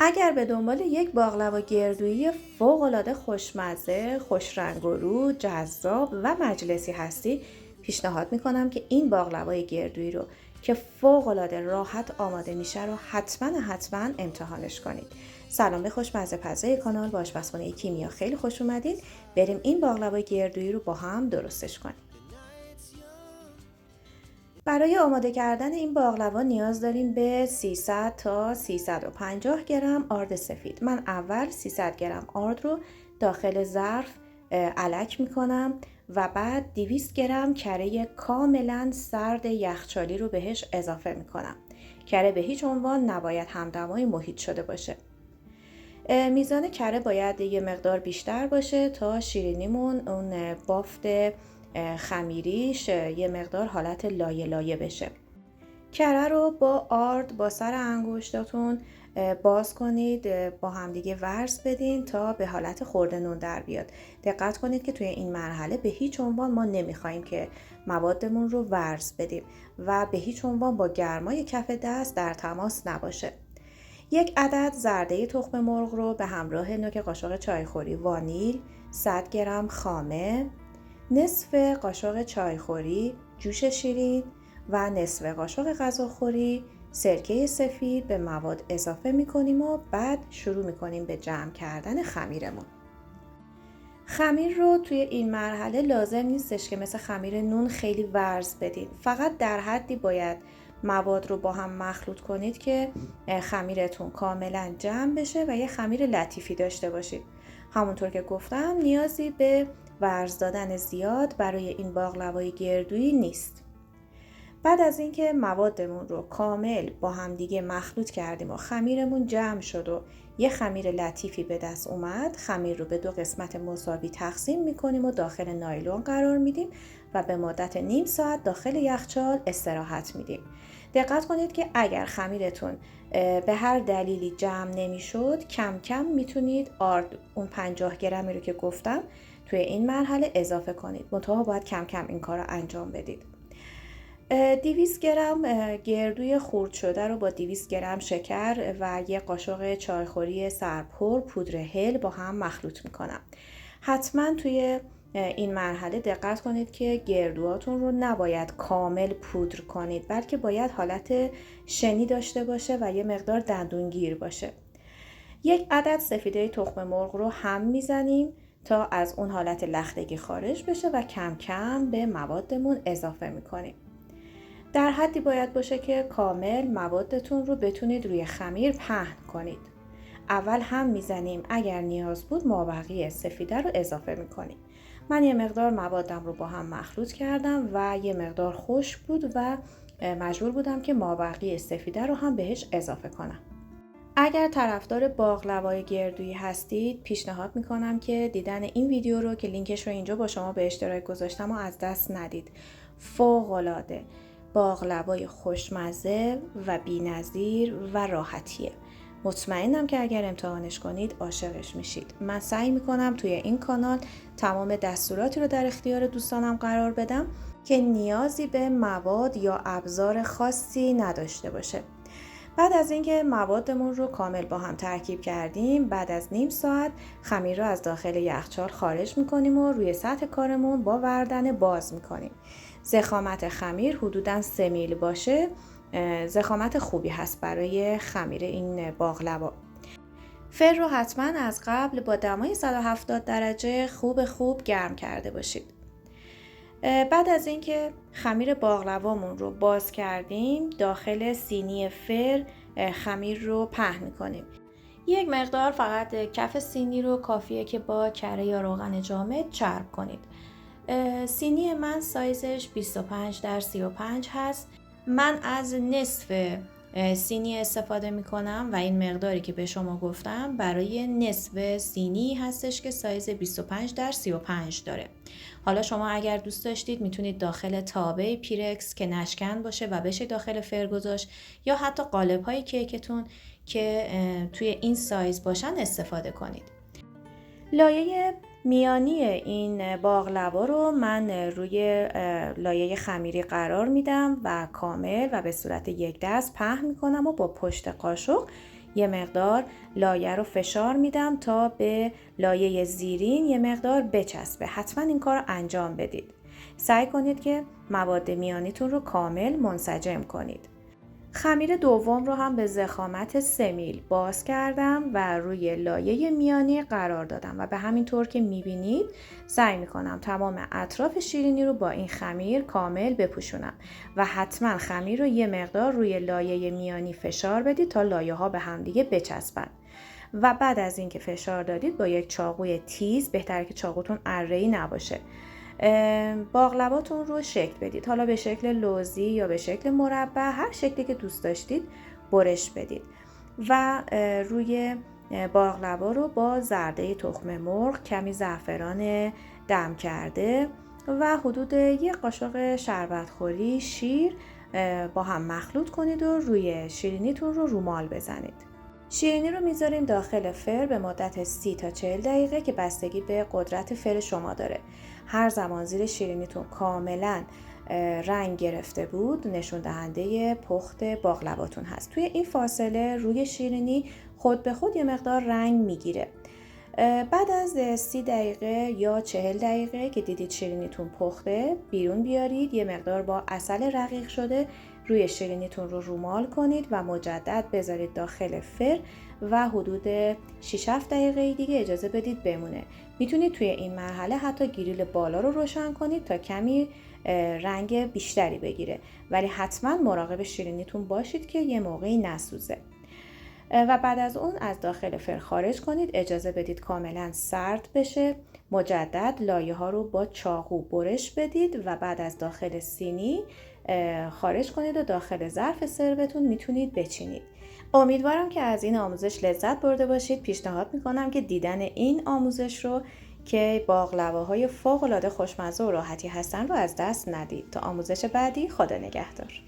اگر به دنبال یک باقلوا گردویی فوق‌العاده خوشمزه، خوشرنگ و رو، جذاب و مجلسی هستی، پیشنهاد میکنم که این باقلوای گردویی رو که فوق‌العاده راحت آماده میشه رو حتما امتحانش کنید. سلام به خوشمزه پزای کانال، با آشپزخونه کیمیا خیلی خوش اومدید. بریم این باقلوای گردویی رو با هم درستش کنیم. برای آماده کردن این باقلوا نیاز داریم به 300 تا 350 گرم آرد سفید. من اول 300 گرم آرد رو داخل ظرف الک میکنم و بعد 200 گرم کره کاملا سرد یخچالی رو بهش اضافه میکنم. کره به هیچ عنوان نباید همدمای محیط شده باشه. میزان کره باید یه مقدار بیشتر باشه تا شیرینیمون اون بافت خمیریش یه مقدار حالت لایه لایه بشه. کره رو با آرد با سر انگشتاتون باز کنید، با همدیگه ورز بدین تا به حالت خرده نون در بیاد. دقت کنید که توی این مرحله به هیچ عنوان ما نمیخوایم که موادمون رو ورز بدیم و به هیچ عنوان با گرمای کف دست در تماس نباشه. 1 عدد زرده تخم مرغ رو به همراه نوک قاشق چایخوری وانیل، 100 گرم خامه، نصف قاشق چایخوری جوش شیرین و نصف قاشق غذاخوری سرکه سفید به مواد اضافه میکنیم و بعد شروع میکنیم به جمع کردن خمیرمون. خمیر رو توی این مرحله لازم نیستش که مثل خمیر نون خیلی ورز بدید. فقط در حدی باید مواد رو با هم مخلوط کنید که خمیرتون کاملا جمع بشه و یه خمیر لطیفی داشته باشید. همونطور که گفتم نیازی به ورز دادن زیاد برای این باقلوای گردویی نیست. بعد از اینکه موادمون رو کامل با هم دیگه مخلوط کردیم و خمیرمون جمع شد و یه خمیر لطیفی به دست اومد، خمیر رو به 2 قسمت مساوی تقسیم میکنیم و داخل نایلون قرار میدیم و به مدت نیم ساعت داخل یخچال استراحت میدیم. دقت کنید که اگر خمیرتون به هر دلیلی جمع نمیشد، کم کم میتونید آرد اون 50 گرمی رو که گفتم توی این مرحله اضافه کنید. منتها باید کم کم این کار رو انجام بدید. 200 گرم گردوی خرد شده رو با 200 گرم شکر و یک قاشق چایخوری سرپر پودر هل با هم مخلوط میکنم. حتما توی این مرحله دقت کنید که گردوهاتون رو نباید کامل پودر کنید، بلکه باید حالت شنی داشته باشه و یه مقدار دندونگیر باشه. 1 عدد سفیده تخم مرغ رو هم میزنیم تا از اون حالت لختگی خارج بشه و کم کم به موادمون اضافه میکنیم. در حدی باید باشه که کامل موادتون رو بتونید روی خمیر پهن کنید. اول هم میزنیم، اگر نیاز بود مابقی سفیده رو اضافه میکنیم. من یه مقدار موادم رو با هم مخلوط کردم و یه مقدار خشک بود و مجبور بودم که مابقی سفیده رو هم بهش اضافه کنم. اگر طرفدار باقلوای گردویی هستید، پیشنهاد میکنم که دیدن این ویدیو رو که لینکش رو اینجا با شما به اشتراک گذاشتم و از دست ندید. فوق‌العاده باقلوای خوشمزه و بی‌نظیر و راحتیه. مطمئنم که اگر امتحانش کنید عاشقش میشید. من سعی میکنم توی این کانال تمام دستوراتی رو در اختیار دوستانم قرار بدم که نیازی به مواد یا ابزار خاصی نداشته باشه. بعد از اینکه موادمون رو کامل با هم ترکیب کردیم، بعد از نیم ساعت خمیر رو از داخل یخچال خارج میکنیم و روی سطح کارمون با وردن باز میکنیم. ضخامت خمیر حدوداً 3 میل باشه، ضخامت خوبی هست برای خمیر این باقلوا. فر رو حتما از قبل با دمای 170 درجه خوب گرم کرده باشید. بعد از اینکه خمیر باقلوامون رو باز کردیم، داخل سینی فر خمیر رو پهن می‌کنیم. یک مقدار فقط کف سینی رو کافیه که با کره یا روغن جامد چرب کنید. سینی من سایزش 25 در 35 هست. من از نصف سینی استفاده میکنم و این مقداری که به شما گفتم برای نصف سینی هستش که سایز 25 در 35 داره. حالا شما اگر دوست داشتید میتونید داخل تابه پیرکس که نشکن باشه و بشه داخل فر گذاشت، یا حتی قالب های کیکتون که توی این سایز باشن استفاده کنید. لایه میانی این باقلوا رو من روی لایه خمیری قرار میدم و کامل و به صورت یک دست پهن میکنم و با پشت قاشق یه مقدار لایه رو فشار میدم تا به لایه زیرین یه مقدار بچسبه. حتما این کار رو انجام بدید. سعی کنید که مواد میانیتون رو کامل منسجم کنید. خمیر دوم رو هم به ضخامت 3 میل باز کردم و روی لایه میانی قرار دادم و به همین طور که میبینید سعی میکنم تمام اطراف شیرینی رو با این خمیر کامل بپوشونم و حتما خمیر رو یه مقدار روی لایه میانی فشار بدید تا لایه ها به هم دیگه بچسبن. و بعد از اینکه فشار دادید با یک چاقوی تیز، بهتره که چاقوتون اره‌ای نباشه، باقلواتون رو شکل بدید. حالا به شکل لوزی یا به شکل مربع، هر شکلی که دوست داشتید برش بدید و روی باقلوا رو با زرده تخم مرغ، کمی زعفران دم کرده و حدود 1 قاشق شربتخوری شیر با هم مخلوط کنید و روی شیرینیتون رو رومال بزنید. شیرینی رو میذاریم داخل فر به مدت 30 تا 40 دقیقه که بستگی به قدرت فر شما داره. هر زمان زیر شیرینیتون کاملا رنگ گرفته بود، نشون دهنده پخت باقلواتون هست. توی این فاصله روی شیرینی خود به خود یه مقدار رنگ میگیره. بعد از 30 دقیقه یا 40 دقیقه که دیدید شیرینیتون پخته، بیرون بیارید. یه مقدار با عسل رقیق شده روی شیرینیتون رو رومال کنید و مجدد بذارید داخل فر و حدود 6-7 دقیقه دیگه اجازه بدید بمونه. میتونید توی این مرحله حتی گریل بالا رو روشن کنید تا کمی رنگ بیشتری بگیره، ولی حتما مراقب شیرینیتون باشید که یه موقعی نسوزه. و بعد از اون از داخل فر خارج کنید، اجازه بدید کاملا سرد بشه. مجدد لایه ها رو با چاقو برش بدید و بعد از داخل سینی خارج کنید و داخل ظرف سروتون میتونید بچینید. امیدوارم که از این آموزش لذت برده باشید. پیشنهاد میکنم که دیدن این آموزش رو که باقلواهای فوق‌العاده خوشمزه و راحتی هستن رو از دست ندید. تا آموزش بعدی، خدا نگهدار.